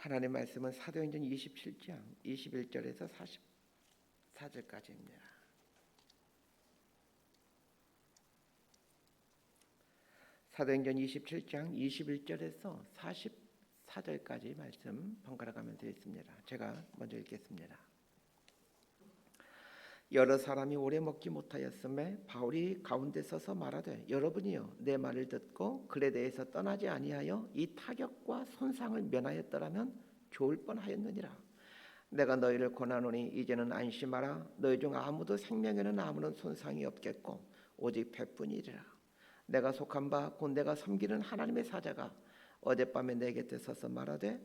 하나님의 말씀은 사도행전 27장 21절에서 44절까지입니다. 사도행전 27장 21절에서 44절까지 말씀 번갈아 가면서 있습니다. 제가 먼저 읽겠습니다. 여러 사람이 오래 먹지 못하였음에 바울이 가운데 서서 말하되 여러분이여 내 말을 듣고 그레데에서 떠나지 아니하여 이 타격과 손상을 면하였더라면 좋을 뻔하였느니라. 내가 너희를 권하노니 이제는 안심하라. 너희 중 아무도 생명에는 아무런 손상이 없겠고 오직 배뿐이리라. 내가 속한 바 곧 내가 섬기는 하나님의 사자가 어젯밤에 내 곁에 서서 말하되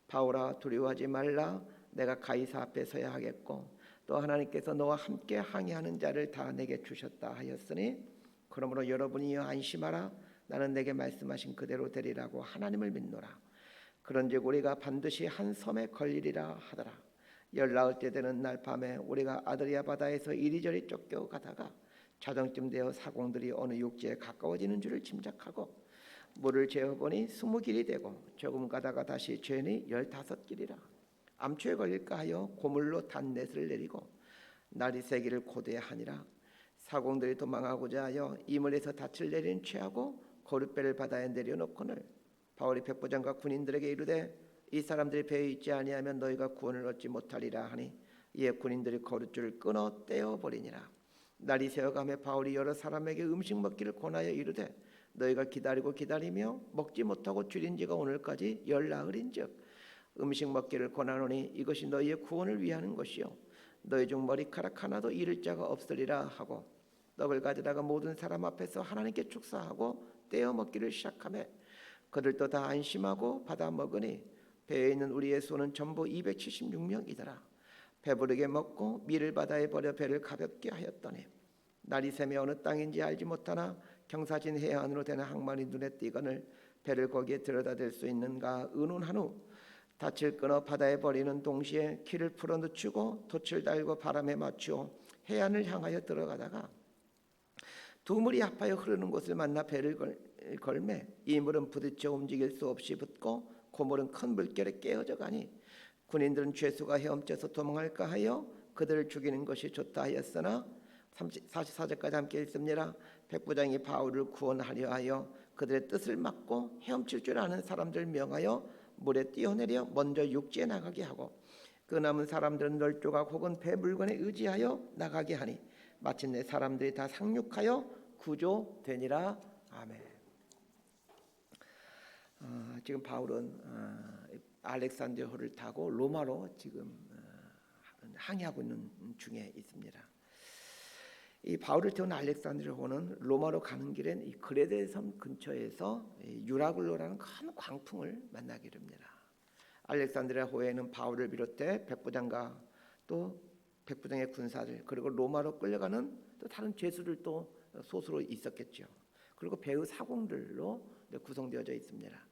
바울아 두려워하지 말라. 내가 가이사 앞에 서야 하겠고 또 하나님께서 너와 함께 항해하는 자를 다 내게 주셨다 하였으니 그러므로 여러분이여 안심하라. 나는 내게 말씀하신 그대로 되리라고 하나님을 믿노라. 그런즉 우리가 반드시 한 섬에 걸리리라 하더라. 열 나흘째 되는 날 밤에 우리가 아드리아 바다에서 이리저리 쫓겨가다가 자정쯤 되어 사공들이 어느 육지에 가까워지는 줄을 짐작하고 물을 재어보니 20길이 되고 조금 가다가 다시 재니 15길이라. 암초에 걸릴까 하여 고물로 단넷을 내리고 날이 새기를 고대하니라. 사공들이 도망하고자 하여 이물에서 닻을 내린 취하고 거룻배를 바다에 내려놓거늘 바울이 백부장과 군인들에게 이르되 이 사람들이 배에 있지 아니하면 너희가 구원을 얻지 못하리라 하니 이에 군인들이 거룻줄을 끊어 떼어버리니라. 날이 새어가며 바울이 여러 사람에게 음식 먹기를 권하여 이르되 너희가 기다리며 먹지 못하고 줄인 지가 오늘까지 열 나흘인즉 음식 먹기를 권하노니 이것이 너희의 구원을 위하는 것이요 너희 중 머리카락 하나도 잃을 자가 없으리라 하고 떡을 가져다가 모든 사람 앞에서 하나님께 축사하고 떼어 먹기를 시작하며 그들도 다 안심하고 받아 먹으니 배에 있는 우리의 수는 전부 276명이더라. 배부르게 먹고 밀을 바다에 버려 배를 가볍게 하였더니 날이 새며 어느 땅인지 알지 못하나 경사진 해안으로 되는 항만이 눈에 띄거늘 배를 거기에 들여다댈 수 있는가 의논한 후 닻을 끊어 바다에 버리는 동시에 키를 풀어 늦추고 돛을 달고 바람에 맞추어 해안을 향하여 들어가다가 두 물이 합하여 흐르는 곳을 만나 배를 걸매 이 물은 부딪혀 움직일 수 없이 붙고 고물은 큰 물결에 깨어져 가니 군인들은 죄수가 헤엄쳐서 도망할까 하여 그들을 죽이는 것이 좋다 하였으나 44절까지 함께 읽습니다. 백부장이 바울을 구원하려 하여 그들의 뜻을 막고 헤엄칠 줄 아는 사람들 명하여 물에 뛰어내려 먼저 육지에 나가게 하고 그 남은 사람들은 널조각 혹은 배 물건에 의지하여 나가게 하니 마침내 사람들이 다 상륙하여 구조되니라. 아멘. 지금 바울은 알렉산드리아호를 타고 로마로 지금 항해하고 있는 중에 있습니다. 이 바울을 태운 알렉산드리아호는 로마로 가는 길엔 이 그레데 섬 근처에서 유라굴로라는 큰 광풍을 만나게 됩니다. 알렉산드리아호에는 바울을 비롯해 백부장과 또 백부장의 군사들 그리고 로마로 끌려가는 또 다른 죄수들도 소수로 있었겠죠. 그리고 배의 사공들로 구성되어져 있습니다.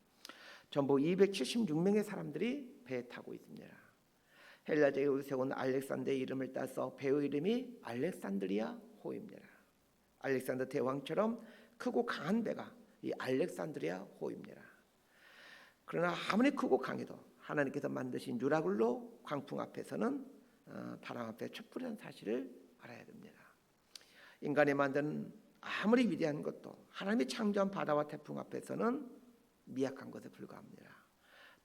전부 276명의 사람들이 배에 타고 있습니다. 헬라제에 세운 알렉산더의 이름을 따서 배의 이름이 알렉산드리아호입니다. 알렉산더 대왕처럼 크고 강한 배가 이 알렉산드리아호입니다. 그러나 아무리 크고 강해도 하나님께서 만드신 유라굴로 광풍 앞에서는 바람 앞에 촛불이라는 사실을 알아야 됩니다. 인간이 만든 아무리 위대한 것도 하나님이 창조한 바다와 태풍 앞에서는 미약한 것에 불과합니다.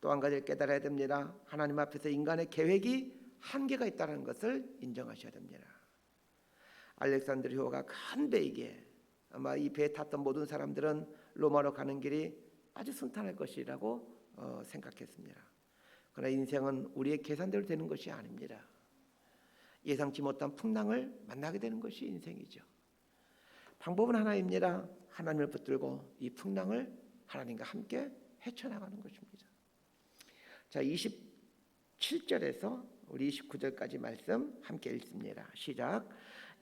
또 한 가지를 깨달아야 됩니다. 하나님 앞에서 인간의 계획이 한계가 있다는 것을 인정하셔야 됩니다. 알렉산드리아호가 큰 배이기에 아마 이 배에 탔던 모든 사람들은 로마로 가는 길이 아주 순탄할 것이라고 생각했습니다. 그러나 인생은 우리의 계산대로 되는 것이 아닙니다. 예상치 못한 풍랑을 만나게 되는 것이 인생이죠. 방법은 하나입니다. 하나님을 붙들고 이 풍랑을 하나님과 함께 헤쳐나가는 것입니다. 자, 27절에서 우리 29절까지 말씀 함께 읽습니다. 시작.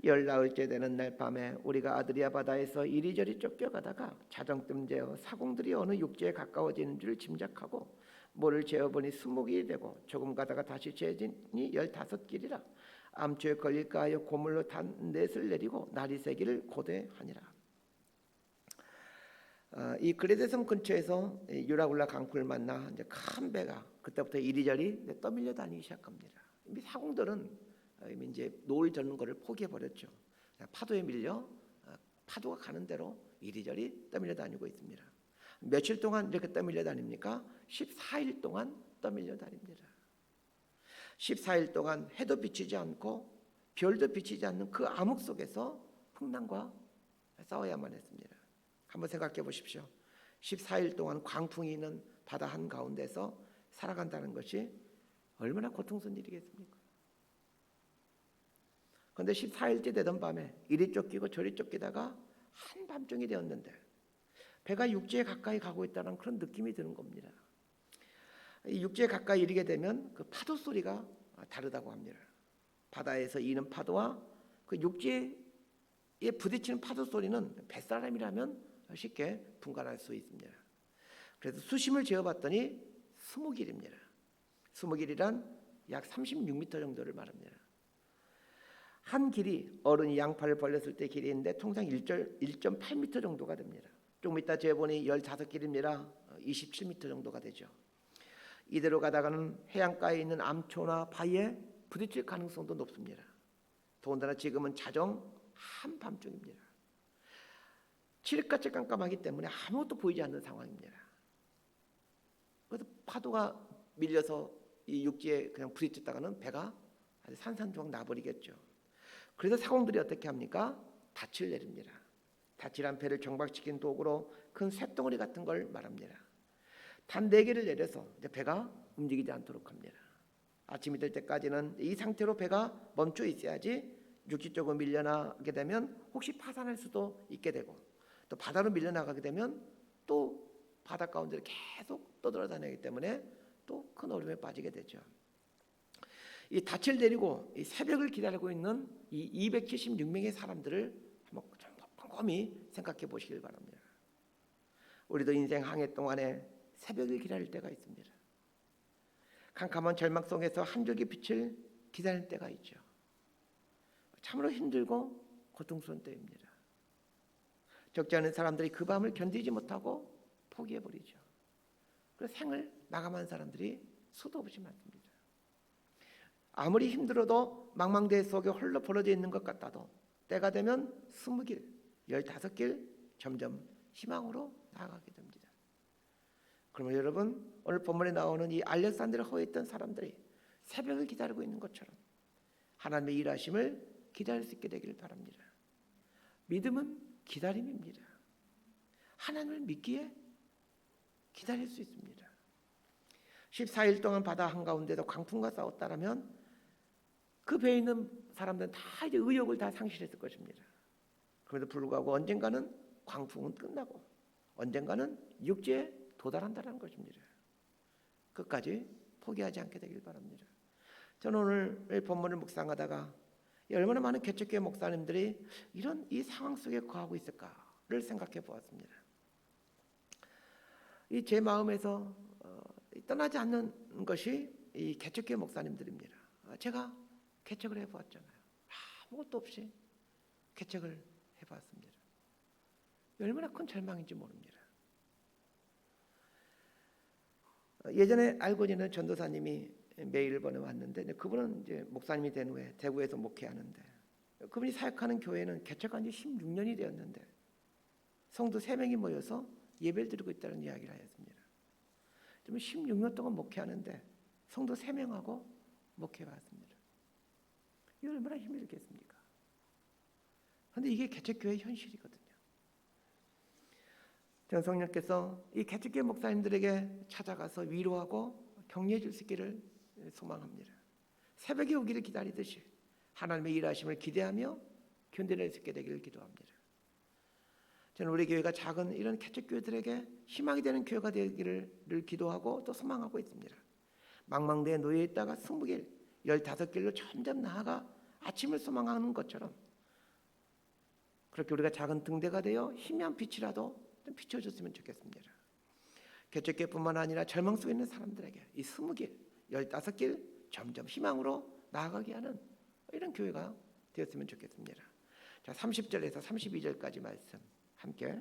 열 나흘째 되는 날 밤에 우리가 아드리아 바다에서 이리저리 쫓겨가다가 자정쯤 되어 사공들이 어느 육지에 가까워지는 줄 짐작하고 물을 재어보니 20길이 되고 조금 가다가 다시 재지니 15길이라. 암초에 걸릴까 하여 고물로 단넷을 내리고 날이 새기를 고대하니라. 이 그레데성 근처에서 유라굴라 강풀을 만나 이제 큰 배가 그때부터 이리저리 떠밀려 다니기 시작합니다. 이미 사공들은 이미 이제 노을 젓는 것을 포기해 버렸죠. 파도에 밀려 파도가 가는 대로 이리저리 떠밀려 다니고 있습니다. 며칠 동안 이렇게 떠밀려 다닙니까? 14일 동안 떠밀려 다닙니다. 14일 동안 해도 비치지 않고 별도 비치지 않는 그 암흑 속에서 풍랑과 싸워야만 했습니다. 한번 생각해 보십시오. 14일 동안 광풍이 있는 바다 한가운데서 살아간다는 것이 얼마나 고통스러운 일이겠습니까? 그런데 14일째 되던 밤에 이리 쫓기고 저리 쫓기다가 한밤중이 되었는데 배가 육지에 가까이 가고 있다는 그런 느낌이 드는 겁니다. 이 육지에 가까이 이르게 되면 그 파도 소리가 다르다고 합니다. 바다에서 이는 파도와 그 육지에 부딪히는 파도 소리는 뱃사람이라면 쉽게 분간할 수 있습니다. 그래서 수심을 재어봤더니 20길입니다. 20길이란 약 36m 정도를 말합니다. 한 길이 어른이 양팔을 벌렸을 때 길이인데 통상 1.8m 정도가 됩니다. 조금 이따 재보니 15길입니다. 27m 정도가 되죠. 이대로 가다가는 해안가에 있는 암초나 바위에 부딪힐 가능성도 높습니다. 더군다나 지금은 자정 한밤중입니다. 칠흑같이 깜깜하기 때문에 아무것도 보이지 않는 상황입니다. 그래서 파도가 밀려서 이 육지에 그냥 부딪혔다가는 배가 아주 산산조각 나버리겠죠. 그래서 사공들이 어떻게 합니까? 닻을 내립니다. 닻이란 배를 정박시킨 도구로 큰 쇳덩어리 같은 걸 말합니다. 단 4개를 내려서 이제 배가 움직이지 않도록 합니다. 아침이 될 때까지는 이 상태로 배가 멈춰 있어야지 육지 쪽으로 밀려나게 되면 혹시 파산할 수도 있게 되고 또 바다로 밀려나가게 되면 또 바다 가운데를 계속 떠돌아다니기 때문에 또 큰 어려움에 빠지게 되죠. 이 닻을 내리고 이 새벽을 기다리고 있는 이 276명의 사람들을 한번 좀 곰곰이 생각해 보시길 바랍니다. 우리도 인생 항해 동안에 새벽을 기다릴 때가 있습니다. 캄캄한 절망 속에서 한 줄기 빛을 기다릴 때가 있죠. 참으로 힘들고 고통스러운 때입니다. 적지 않은 사람들이 그 밤을 견디지 못하고 포기해버리죠. 그래서 생을 마감한 사람들이 수도 없이 많습니다. 아무리 힘들어도 망망대해 속에 홀로 벌어져 있는 것 같아도 때가 되면 20길, 15길 점점 희망으로 나아가게 됩니다. 그러면 여러분 오늘 본문에 나오는 이 알렉산드를 허위했던 사람들이 새벽을 기다리고 있는 것처럼 하나님의 일하심을 기다릴 수 있게 되기를 바랍니다. 믿음은 기다림입니다. 하나님을 믿기에 기다릴 수 있습니다. 14일 동안 바다 한가운데서 광풍과 싸웠다라면 그 배에 있는 사람들은 다 이제 의욕을 다 상실했을 것입니다. 그럼에도 불구하고 언젠가는 광풍은 끝나고 언젠가는 육지에 도달한다는 것입니다. 끝까지 포기하지 않게 되길 바랍니다. 저는 오늘 본문을 묵상하다가 얼마나 많은 개척교회 목사님들이 이런 이 상황 속에 거하고 있을까를 생각해 보았습니다. 이 제 마음에서 떠나지 않는 것이 이 개척교회 목사님들입니다. 제가 개척을 해보았잖아요. 아무것도 없이 개척을 해봤습니다. 얼마나 큰 절망인지 모릅니다. 예전에 알고 지낸 전도사님이 메일을 보내왔는데 그분은 이제 목사님이 된 후에 대구에서 목회하는데 그분이 사역하는 교회는 개척한 지 16년이 되었는데 성도 3명이 모여서 예배를 드리고 있다는 이야기를 하였습니다. 16년 동안 목회하는데 성도 3명하고 목회해왔습니다. 이게 얼마나 힘이 들겠습니까? 그런데 이게 개척교회의 현실이거든요. 저는 성령께서 이 개척교회 목사님들에게 찾아가서 위로하고 격려해 줄 수 있기를 소망합니다. 새벽에 오기를 기다리듯이 하나님의 일하심을 기대하며 견뎌낼 수 있게 되기를 기도합니다. 저는 우리 교회가 작은 이런 개척교회들에게 희망이 되는 교회가 되기를 기도하고 또 소망하고 있습니다. 망망대에 놓여 있다가 20길, 15길로 점점 나아가 아침을 소망하는 것처럼 그렇게 우리가 작은 등대가 되어 희미한 빛이라도 좀 비춰줬으면 좋겠습니다. 개척교회뿐만 아니라 절망 속에 있는 사람들에게 이 20길, 15길 점점 희망으로 나아가게 하는 이런 교회가 되었으면 좋겠습니다. 자, 30절에서 32절까지 말씀 함께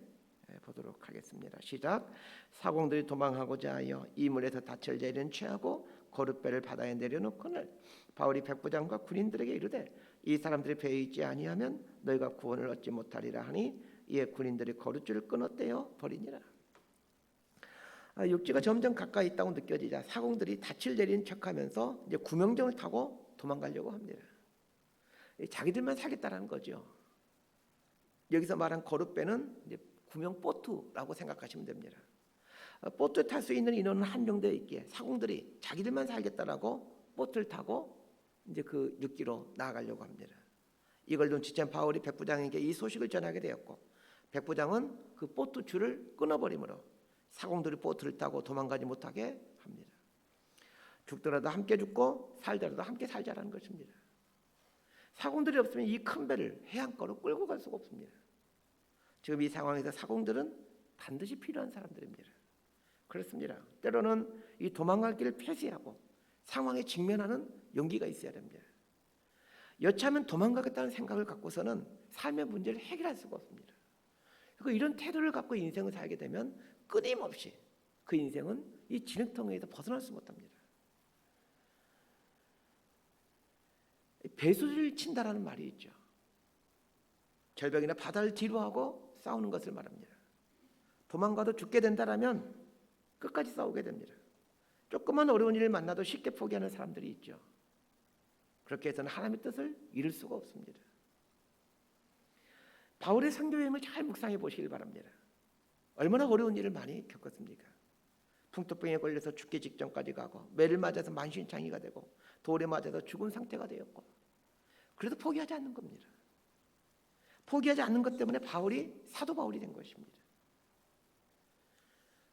보도록 하겠습니다. 시작. 사공들이 도망하고자 하여 이물에서 닻을 내리는 취하고 거룻배를 바다에 내려놓거늘 바울이 백부장과 군인들에게 이르되 이 사람들이 배에 있지 아니하면 너희가 구원을 얻지 못하리라 하니 이에 군인들이 거룻줄을 끊어떼어 버리니라. 육지가 점점 가까이 있다고 느껴지자 사공들이 닻을 내리는 척하면서 이제 구명정을 타고 도망가려고 합니다. 자기들만 살겠다라는 거죠. 여기서 말한 거룻배는 이제 구명 보트라고 생각하시면 됩니다. 보트에 탈 수 있는 인원은 한정되어 있기에 사공들이 자기들만 살겠다라고 보트를 타고 이제 그 육지로 나아가려고 합니다. 이걸 눈치챈 바울이 백부장에게 이 소식을 전하게 되었고 백부장은 그 보트 줄을 끊어버리므로 사공들이 보트를 타고 도망가지 못하게 합니다. 죽더라도 함께 죽고 살더라도 함께 살자라는 것입니다. 사공들이 없으면 이 큰 배를 해안가로 끌고 갈 수가 없습니다. 지금 이 상황에서 사공들은 반드시 필요한 사람들입니다. 그렇습니다. 때로는 이 도망갈 길을 폐쇄하고 상황에 직면하는 용기가 있어야 됩니다. 여차하면 도망가겠다는 생각을 갖고서는 삶의 문제를 해결할 수가 없습니다. 그리고 이런 태도를 갖고 인생을 살게 되면 끊임없이 그 인생은 이 진흙덩이에서 벗어날 수 못합니다. 배수를 친다라는 말이 있죠. 절벽이나 바다를 뒤로하고 싸우는 것을 말합니다. 도망가도 죽게 된다라면 끝까지 싸우게 됩니다. 조그만 어려운 일을 만나도 쉽게 포기하는 사람들이 있죠. 그렇게 해서는 하나님의 뜻을 이룰 수가 없습니다. 바울의 선교 여행을 잘 묵상해 보시길 바랍니다. 얼마나 어려운 일을 많이 겪었습니까? 풍토병에 걸려서 죽기 직전까지 가고 매를 맞아서 만신창이가 되고 돌에 맞아서 죽은 상태가 되었고 그래도 포기하지 않는 겁니다. 포기하지 않는 것 때문에 사도 바울이 된 것입니다.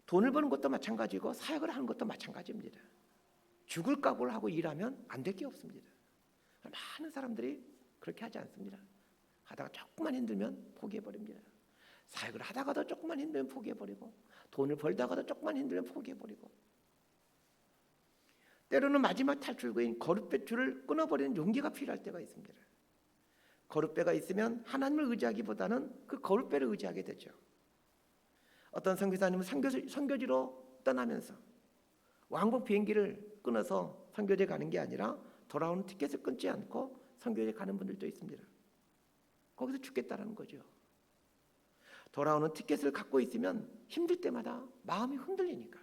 돈을 버는 것도 마찬가지고 사역을 하는 것도 마찬가지입니다. 죽을 각오를 하고 일하면 안 될 게 없습니다. 많은 사람들이 그렇게 하지 않습니다. 하다가 조금만 힘들면 포기해버립니다. 사역을 하다가도 조금만 힘들면 포기해버리고 돈을 벌다가도 조금만 힘들면 포기해버리고 때로는 마지막 탈출구인 거룻배 줄을 끊어버리는 용기가 필요할 때가 있습니다. 거룻배가 있으면 하나님을 의지하기보다는 그 거룻배를 의지하게 되죠. 어떤 선교사님은 선교지로 떠나면서 왕복 비행기를 끊어서 선교지에 가는 게 아니라 돌아오는 티켓을 끊지 않고 선교지에 가는 분들도 있습니다. 거기서 죽겠다는 거죠. 돌아오는 티켓을 갖고 있으면 힘들 때마다 마음이 흔들리니까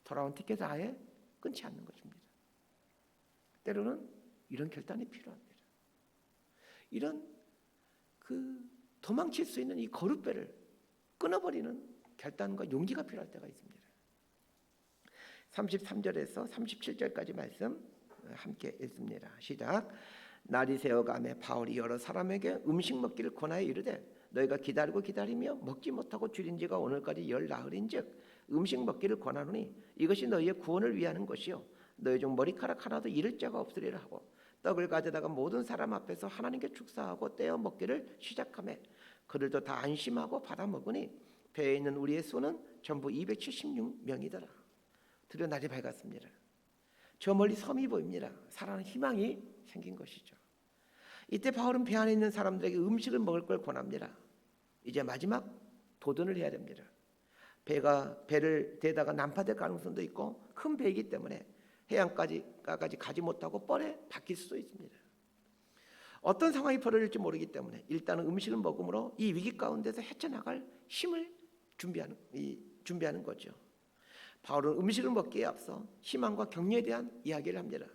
돌아온 티켓을 아예 끊지 않는 것입니다. 때로는 이런 결단이 필요합니다. 이런 도망칠 수 있는 이 거룻배를 끊어버리는 결단과 용기가 필요할 때가 있습니다. 33절에서 37절까지 말씀 함께 읽습니다. 시작. 날이 새어가매 바울이 여러 사람에게 음식 먹기를 권하여 이르되 너희가 기다리고 기다리며 먹지 못하고 줄인 지가 오늘까지 열 나흘인즉 음식 먹기를 권하노니 이것이 너희의 구원을 위하는 것이요 너희 중 머리카락 하나도 잃을 자가 없으리라 하고 떡을 가져다가 모든 사람 앞에서 하나님께 축사하고 떼어 먹기를 시작하매 그들도 다 안심하고 받아 먹으니 배에 있는 우리의 수는 전부 276명이더라. 드디어 날이 밝았습니다. 저 멀리 섬이 보입니다. 살아나는 희망이 생긴 것이죠. 이때 바울은 배 안에 있는 사람들에게 음식을 먹을 걸 권합니다. 이제 마지막 도전을 해야 됩니다. 배를 대다가 난파될 가능성도 있고 큰 배이기 때문에 해안까지 가지 못하고 뻘에 박힐 수도 있습니다. 어떤 상황이 벌어질지 모르기 때문에 일단은 음식을 먹음으로 이 위기 가운데서 헤쳐나갈 힘을 준비하는 거죠. 바울은 음식을 먹기에 앞서 희망과 격려에 대한 이야기를 합니다.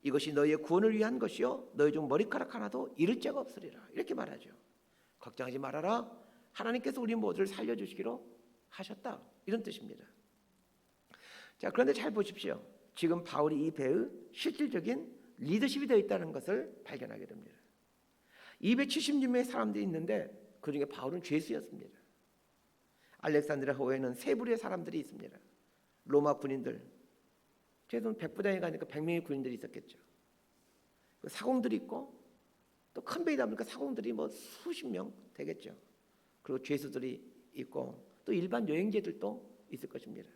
이것이 너희의 구원을 위한 것이요 너희 중 머리카락 하나도 잃을 자가 없으리라. 이렇게 말하죠. 걱정하지 말아라. 하나님께서 우리 모두를 살려주시기로 하셨다. 이런 뜻입니다. 자, 그런데 잘 보십시오. 지금 바울이 이 배의 실질적인 리더십이 되어 있다는 것을 발견하게 됩니다. 276명의 사람들이 있는데 그중에 바울은 죄수였습니다. 알렉산드리아 호에는 세 부류의 사람들이 있습니다. 로마 군인들, 최소한 백부장에 가니까 100명의 군인들이 있었겠죠. 사공들이 있고 또 큰 배이다 보니까 사공들이 수십 명 되겠죠. 그리고 죄수들이 있고 또 일반 여행자들도 있을 것입니다.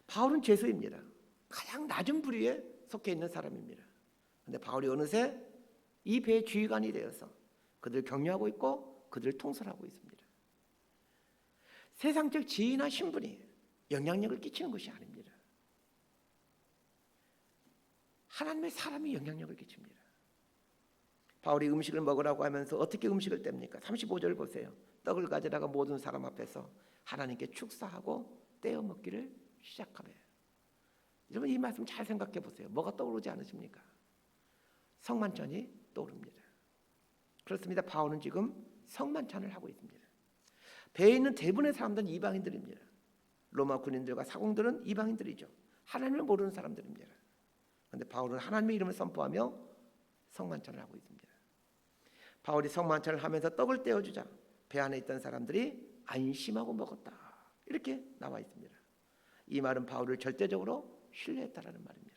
바울은 죄수입니다. 가장 낮은 부류에 속해 있는 사람입니다. 그런데 바울이 어느새 이 배의 주의관이 되어서 그들을 격려하고 있고 그들을 통솔하고 있습니다. 세상적 지위나 신분이 영향력을 끼치는 것이 아닙니다. 하나님의 사람이 영향력을 끼칩니다. 바울이 음식을 먹으라고 하면서 어떻게 음식을 뗍니까? 35절 보세요. 떡을 가져다가 모든 사람 앞에서 하나님께 축사하고 떼어 먹기를 시작하며. 여러분 이 말씀 잘 생각해 보세요. 뭐가 떠오르지 않으십니까? 성만찬이 떠오릅니다. 그렇습니다. 바울은 지금 성만찬을 하고 있습니다. 배에 있는 대부분의 사람들은 이방인들입니다. 로마 군인들과 사공들은 이방인들이죠. 하나님을 모르는 사람들입니다. 그런데 바울은 하나님의 이름을 선포하며 성만찬을 하고 있습니다. 바울이 성만찬을 하면서 떡을 떼어주자 배 안에 있던 사람들이 안심하고 먹었다. 이렇게 나와 있습니다. 이 말은 바울을 절대적으로 신뢰했다라는 말입니다.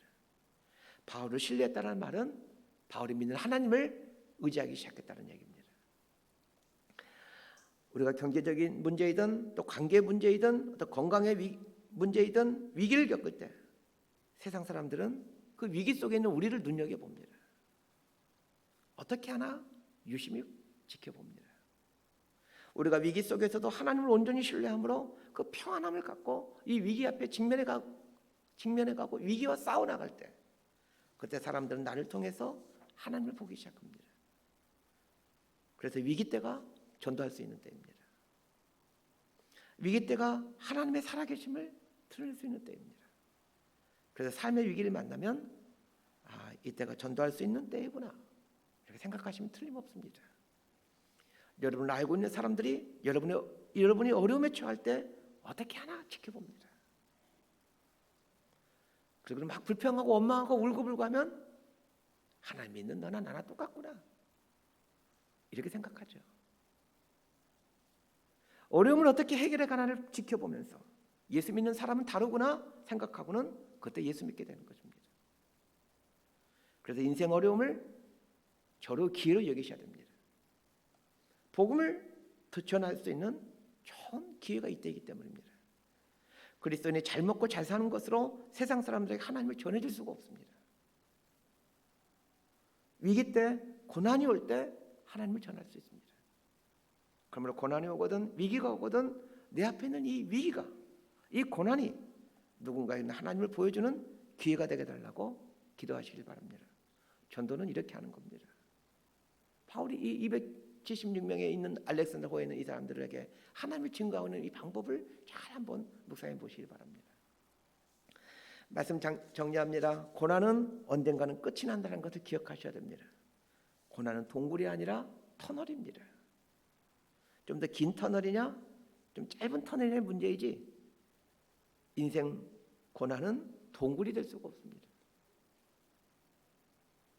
바울을 신뢰했다는 말은 바울이 믿는 하나님을 의지하기 시작했다는 얘기입니다. 우리가 경제적인 문제이든 또 관계 문제이든 또 건강의 문제이든 위기를 겪을 때 세상 사람들은 그 위기 속에 있는 우리를 눈여겨봅니다. 어떻게 하나 유심히 지켜봅니다. 우리가 위기 속에서도 하나님을 온전히 신뢰함으로 그 평안함을 갖고 이 위기 앞에 직면해 가고 위기와 싸워나갈 때 그때 사람들은 나를 통해서 하나님을 보기 시작합니다. 그래서 위기 때가 전도할 수 있는 때입니다. 위기 때가 하나님의 살아계심을 드러낼 수 있는 때입니다. 그래서 삶의 위기를 만나면 이때가 전도할 수 있는 때이구나 이렇게 생각하시면 틀림없습니다. 여러분을 알고 있는 사람들이 여러분이 어려움에 처할 때 어떻게 하나 지켜봅니다. 그리고 막 불평하고 원망하고 울고불고 하면 하나님 믿는 너나 나나 똑같구나 이렇게 생각하죠. 어려움을 어떻게 해결해 가나를 지켜보면서 예수 믿는 사람은 다르구나 생각하고는 그때 예수 믿게 되는 것입니다. 그래서 인생 어려움을 저로 기회로 여기셔야 됩니다. 복음을 더 전할 수 있는 좋은 기회가 이때이기 때문입니다. 그리스도인이 잘 먹고 잘 사는 것으로 세상 사람들에게 하나님을 전해줄 수가 없습니다. 위기 때 고난이 올 때 하나님을 전할 수 있습니다. 그러므로 고난이 오거든 위기가 오거든 내 앞에 있는 이 위기가 이 고난이 누군가에게 하나님을 보여주는 기회가 되게 달라고 기도하시길 바랍니다. 전도는 이렇게 하는 겁니다. 바울이 이 276명에 있는 알렉산드호에 있는 이 사람들에게 하나님을 증거하는 이 방법을 잘 한번 묵상해 보시길 바랍니다. 말씀 정리합니다. 고난은 언젠가는 끝이 난다는 것을 기억하셔야 됩니다. 고난은 동굴이 아니라 터널입니다. 좀 더 긴 터널이냐 좀 짧은 터널의 문제이지 인생 고난은 동굴이 될 수가 없습니다.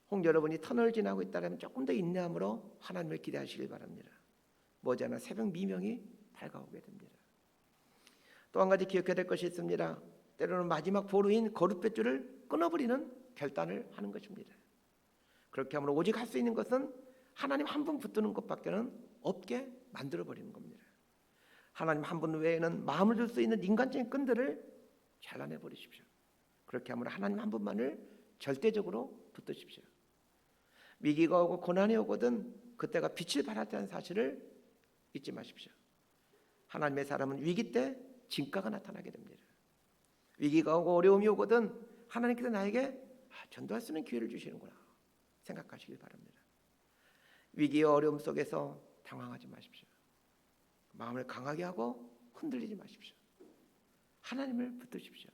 혹 여러분이 터널을 지나고 있다면 조금 더 인내함으로 하나님을 기대하시길 바랍니다. 머지않아 새벽 미명이 밝아오게 됩니다. 또 한 가지 기억해야 될 것이 있습니다. 때로는 마지막 보루인 거룻배줄을 끊어버리는 결단을 하는 것입니다. 그렇게 함으로 오직 할 수 있는 것은 하나님 한 분 붙드는 것밖에는 없게 만들어버리는 겁니다. 하나님 한 분 외에는 마음을 줄 수 있는 인간적인 끈들을 잘라내버리십시오. 그렇게 함으로 하나님 한 분만을 절대적으로 붙드십시오. 위기가 오고 고난이 오거든 그때가 빛을 발할 사실을 잊지 마십시오. 하나님의 사람은 위기 때 진가가 나타나게 됩니다. 위기가 오고 어려움이 오거든 하나님께서 나에게 전도할 수 있는 기회를 주시는구나 생각하시길 바랍니다. 위기와 어려움 속에서 당황하지 마십시오. 마음을 강하게 하고 흔들리지 마십시오. 하나님을 붙드십시오.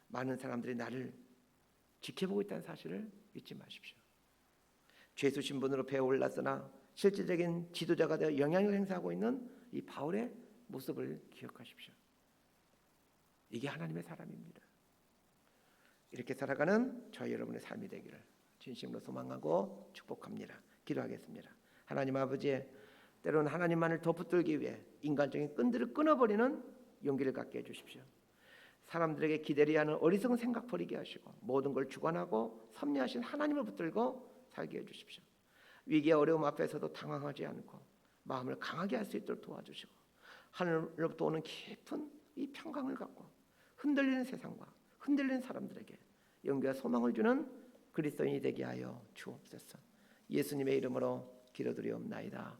많은 사람들이 나를 지켜보고 있다는 사실을 잊지 마십시오. 죄수 신분으로 배에 올랐으나 실질적인 지도자가 되어 영향을 행사하고 있는 이 바울의 모습을 기억하십시오. 이게 하나님의 사람입니다. 이렇게 살아가는 저희 여러분의 삶이 되기를 진심으로 소망하고 축복합니다. 기도하겠습니다. 하나님 아버지, 때로는 하나님만을 더 붙들기 위해 인간적인 끈들을 끊어버리는 용기를 갖게 해주십시오. 사람들에게 기대리 하는 어리석은 생각 버리게 하시고 모든 걸 주관하고 섭리하신 하나님을 붙들고 살게 해주십시오. 위기와 어려움 앞에서도 당황하지 않고 마음을 강하게 할 수 있도록 도와주시고 하늘로부터 오는 깊은 이 평강을 갖고 흔들리는 세상과 흔들리는 사람들에게 용기와 소망을 주는 그리스도인이 되게 하여 주옵소서. 예수님의 이름으로 기도드리옵나이다.